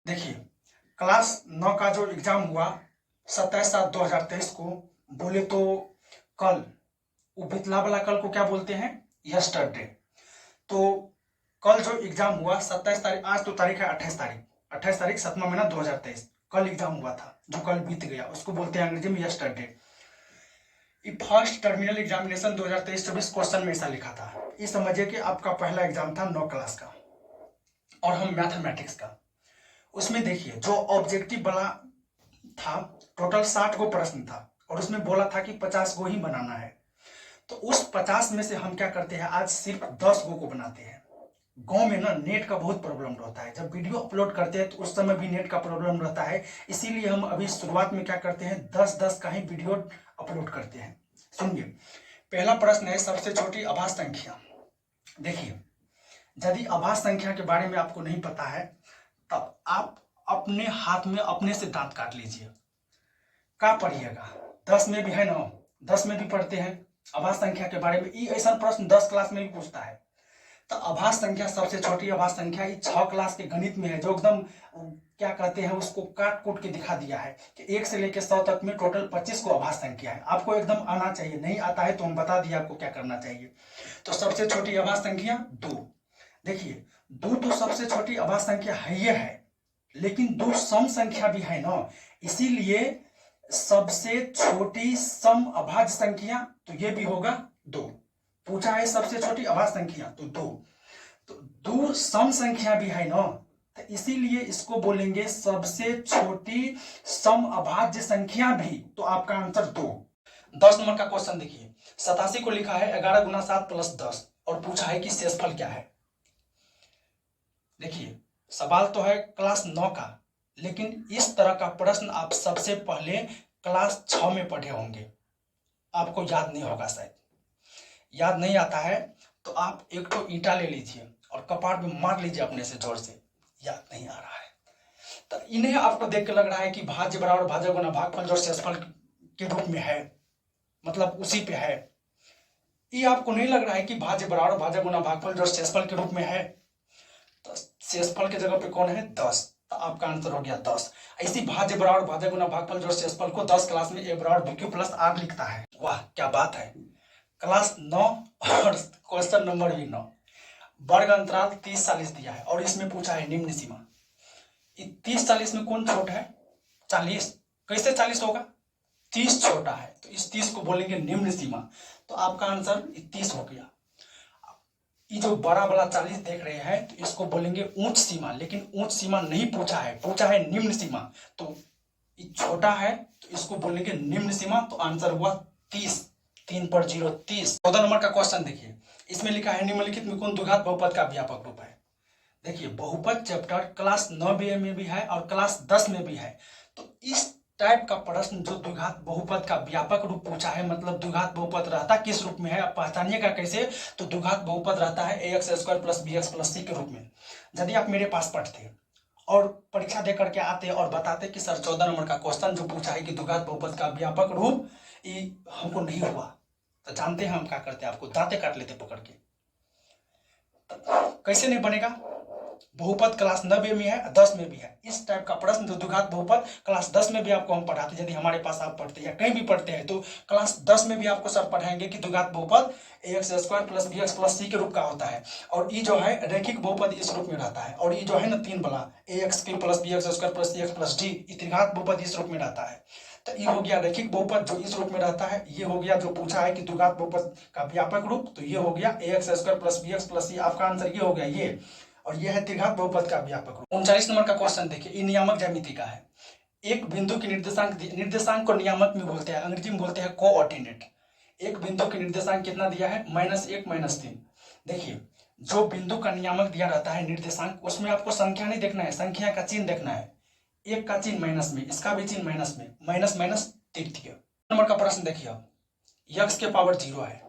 देखिए, क्लास 9 का जो एग्जाम हुआ 27/7/2023 को, बोले तो कल, वो बितला वाला कल को क्या बोलते हैं, यस्टरडे। तो कल जो एग्जाम हुआ 27 तारीख, आज तो तारीख है 28 तारीख, 28 तारीख 7वां महीना 2023, कल एग्जाम हुआ था जो कल बीत गया, उसको बोलते हैं अंग्रेजी में yesterday. First terminal examination 2023-24 question में ऐसा लिखा था। ये समझिए कि आपका पहला एग्जाम था 9 क्लास का और हम मैथमेटिक्स का। उसमें देखिए जो ऑब्जेक्टिव वाला था, टोटल 60 गो प्रश्न था और उसमें बोला था कि 50 गो ही बनाना है। तो उस 50 में से हम क्या करते हैं, आज सिर्फ 10 गो को बनाते हैं। गांव में ना नेट का बहुत प्रॉब्लम रहता है, जब वीडियो अपलोड करते हैं तो उस समय भी नेट का प्रॉब्लम रहता है, इसीलिए हम अभी शुरुआत में क्या करते हैं, 10-10 का ही वीडियो अपलोड करते हैं। सुनिए, पहला प्रश्न है सबसे छोटी अभाज्य संख्या। देखिए, यदि अभाज्य संख्या के बारे में आपको नहीं पता है तब आप अपने हाथ में अपने से दांत काट लीजिए। क्या पढ़िएगा, 10 में भी है ना, 10 में भी पढ़ते हैं अभाज्य संख्या के बारे में। ये ऐसा प्रश्न 10 क्लास में भी पूछता है। तो अभाज्य संख्या, सबसे छोटी अभाज्य संख्या, ये 6 क्लास के गणित में है, जो एकदम क्या कहते हैं, उसको काट कूट के दिखा दिया है कि 1 से लेकर 100 तक में टोटल 25 को अभाज्य संख्या है। आपको एकदम आना चाहिए, नहीं आता है तो हम बता दिए आपको क्या करना चाहिए। तो सबसे छोटी अभाज्य संख्या 2। देखिए, 2 तो सबसे छोटी अभाज्य संख्या है, लेकिन 2 सम संख्या भी है ना, इसीलिए सबसे छोटी सम अभाज्य संख्या, तो ये भी होगा 2। पूछा है सबसे छोटी अभाज्य संख्या तो 2, तो 2 सम संख्या भी है ना, तो इसीलिए इसको बोलेंगे सबसे छोटी सम अभाज्य संख्या भी। तो आपका आंसर 2। 10 नंबर का क्वेश्चन देखिए, 87 को लिखा है 11 × 7 + 10 और पूछा है कि शेषफल क्या है। देखिए, सवाल तो है क्लास 9 का, लेकिन इस तरह का प्रश्न आप सबसे पहले क्लास 6 में पढ़े होंगे, आपको याद नहीं होगा, शायद याद नहीं आता है तो आप एक तो ईंटा ले लीजिए और कपाट में मार लीजिए अपने से जोर से, याद नहीं आ रहा है तो इन्हें आपको देख के लग रहा है कि भाज्य बराबर भाजक गुना भागफल जो शेषफल के रूप में है, मतलब उसी पे है। ये आपको नहीं लग रहा है कि भाज्य बराबर भाजक गुना भागफल जो शेषफल के रूप में है, तो शेषफल के जगह पे कौन है, 10, तो आपका आंसर हो गया 10। ऐसी भाज्य बराबर भाजक गुना भागफल जो शेषफल को 10 क्लास में a बराबर bq + r लिखता है। वाह क्या बात है, क्लास 9 और क्वेश्चन नंबर भी 9। वर्ग अंतराल 30-40 दिया है और इसमें पूछा है निम्न सीमा। 30-40 में कौन छोटा है, 40। कैसे 40 होगा, 30 छोटा है, तो इस 30 को बोलेंगे निम्न सीमा। तो आपका आंसर 30 हो गया। ये जो बड़ा वाला 40 देख रहे हैं तो इसको बोलेंगे उच्च सीमा, लेकिन उच्च सीमा नहीं पूछा है, पूछा है निम्न सीमा। तो ये छोटा है तो इसको बोलेंगे निम्न सीमा। तो आंसर हुआ 30, 3 पर 0 30। 14 नंबर का क्वेश्चन देखिए, इसमें लिखा है निम्नलिखित में कौन द्विघात बहुपद का व्यापक रूप है। देखिए, बहुपद चैप्टर क्लास 9 में भी है और क्लास 10 में भी है। तो इस टाइप का प्रश्न जो द्विघात बहुपद का व्यापक रूप पूछा है, मतलब द्विघात बहुपद रहता किस रूप में है, आप पहचानिएगा कैसे। तो द्विघात बहुपद रहता है ax² + bx + c के रूप में। यदि आप मेरे पास पढ़ते और परीक्षा दे करके आते और बताते कि सर 14 नंबर का क्वेश्चन जो पूछा है कि द्विघात बहुपद का व्यापक रूप, ये हमको नहीं हुआ, तो जानते हैं हम क्या करते, आपको दांते काट लेते पकड़ के। कैसे नहीं बनेगा, बहुपद क्लास 9 में है, 10 में भी है। इस टाइप का प्रश्न जो द्विघात बहुपद क्लास 10 में भी आपको हम पढ़ाते, यदि हमारे पास आप पढ़ते या कहीं भी पढ़ते हैं तो क्लास 10 में भी आपको सर पढ़ाएंगे कि द्विघात बहुपद ax² + bx + c के रूप का होता है। और ये जो है रैखिक बहुपद इस रूप में रहता है, और ये जो है ना 3 वाला ax + bx² + cx + d, त्रिघात बहुपद इस रूप में रहता है। तो ये हो गया रैखिक बहुपद जो इस रूप में रहता है। ये हो गया जो पूछा है कि द्विघात बहुपद का व्यापक रूप, तो ये हो गया ax² + bx + c। आपका आंसर ये हो गया ये, और यह है त्रिघात बहुपद का व्यापक रूप। 39 नंबर का क्वेश्चन देखिए, ये नियामक ज्यामिति का है। एक बिंदु के निर्देशांक को नियामक में बोलते हैं, अंग्रेजी में बोलते हैं कोऑर्डिनेट। एक बिंदु के निर्देशांक कितना दिया है, -1 -3। देखिए, जो बिंदु का नियामक दिया रहता है निर्देशांक, उसमें आपको संख्या नहीं देखना है, संख्या का चिन्ह देखना है। एक का चिन्ह माइनस में, इसका भी चिन्ह माइनस में, माइनस माइनस तृतीय। नंबर का प्रश्न देखिए, x के पावर 0 है,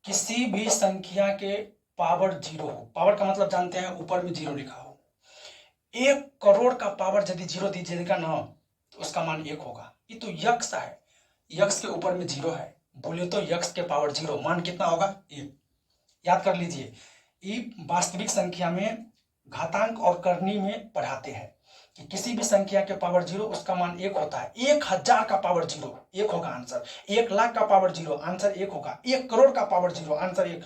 किसी भी संख्या के पावर 0 हो, पावर का मतलब जानते हैं ऊपर में 0 लिखा हो, 1 करोड़ का पावर यदि 0 दीजिएगा ना तो उसका मान 1 होगा। ये तो यक्स है, यक्स के ऊपर में 0 है, बोले तो यक्स के पावर 0 मान कितना होगा, 1। याद कर लीजिए, ये वास्तविक संख्या में घातांक और करनी में पढ़ाते हैं कि किसी भी संख्या के पावर 0 उसका मान 1 होता है। 1000 का पावर 0 1 होगा आंसर, 1,00,000 का पावर 0 आंसर 1 होगा, 1 करोड़ का पावर 0 आंसर 1।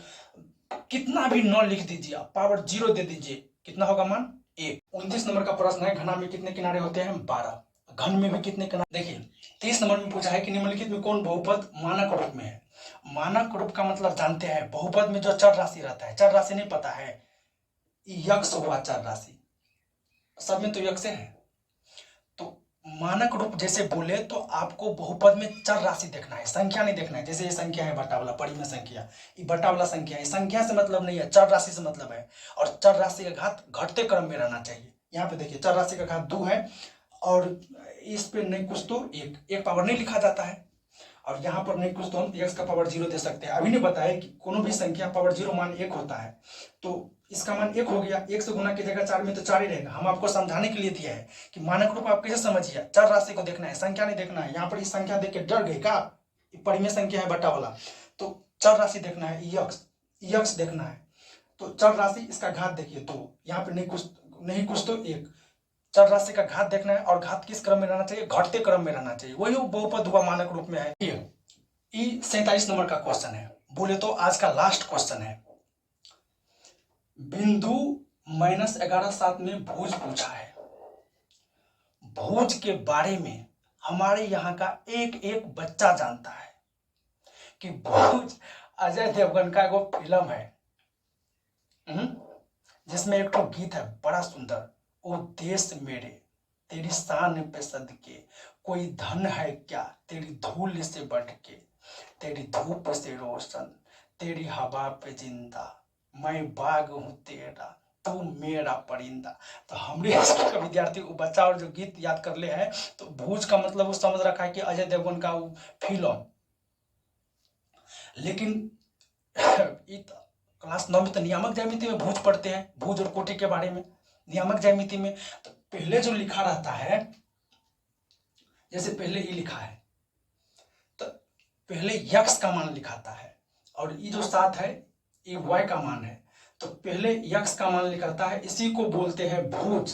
कितना भी 9 लिख दीजिए, पावर 0 दे दीजिए, कितना होगा मान 1। 29 नंबर का प्रश्न है, घना में कितने किनारे होते हैं? 12। घन में भी कितने किनारे? देखिए 30 नंबर में पूछा है कि निम्नलिखित में कौन बहुपद मानक रूप में है? मानक रूप का मतलब जानते हैं, बहुपद में जो चर राशि रहता है। चर राशि नहीं पता है? यक्ष हुआ चर राशि, सब में तो यक्ष है। तो मानक रूप जैसे बोले तो आपको बहुपद में चर राशि देखना है, संख्या नहीं देखना है। जैसे ये संख्या है बटा वाला, परिमेय संख्या, ये बटा वाला संख्या है, संख्या से मतलब नहीं है, चर राशि से मतलब है। और चर राशि का घात घटते क्रम में रहना चाहिए। यहाँ पे देखिए चर राशि का घात 2 है और इस पे नहीं कुछ तो एक पावर नहीं लिखा जाता है, और यहाँ पर नहीं कुछ तो हम x का पावर 0 दे सकते हैं। अभी नहीं बताया कि कोनो भी संख्या पावर 0 मान 1 होता है, तो इसका मान 1 हो गया। 1 से गुना की जगह 4 में तो 4 ही रहेगा। हम आपको समझाने के लिए दिया है कि मानक रूप आप कैसे समझिए, चर राशि को देखना है, संख्या नहीं देखना है। यहाँ पर इस संख्या देख के डर गए का? परिमेय संख्या है बटा वाला, तो चर राशि देखना है, यक्ष देखना है। तो चर राशि इसका घात देखिए, तो यहाँ पर नहीं कुछ तो 1। चर राशि का घात देखना है, और घात किस क्रम में रहना चाहिए? घटते क्रम में रहना चाहिए। वही बहुपद हुआ मानक रूप में है। ये 47 नंबर का क्वेश्चन है, बोले तो आज का लास्ट क्वेश्चन है। बिंदु -11 में भुज पूछा है। भुज के बारे में हमारे यहाँ का एक बच्चा जानता है कि भुज अजय देवगन का एक फिल्म है, जिसमें एक तो गीत है बड़ा सुंदर, ओ देश मेरे तेरी शान पे सदके, कोई धन है क्या तेरी धूल से बढ़ के, तेरी धूप से रोशन, तेरी हवा पे जिंदा, मैं बाग हूँ तेरा, तू मेरा परिंदा। तो हमने स्कूल का विद्यार्थी वो बच्चा और जो गीत याद कर ले है, तो भूज का मतलब वो समझ रखा है कि अजय देवगन का वो फिल्म। लेकिन क्लास 9 में तो नियामक ज्यामिति में भूज पढ़ते हैं, भूज और कोटि के बारे में नियामक ज्यामिति में। तो पहले जो लिखा रहता है, जैसे पहले ये लिखा है, तो पहले यक्ष का मान लिखाता है, और ये जो 7 है ये y का मान है, तो पहले यक्ष का मान लिखाता है। इसी को बोलते हैं भुज।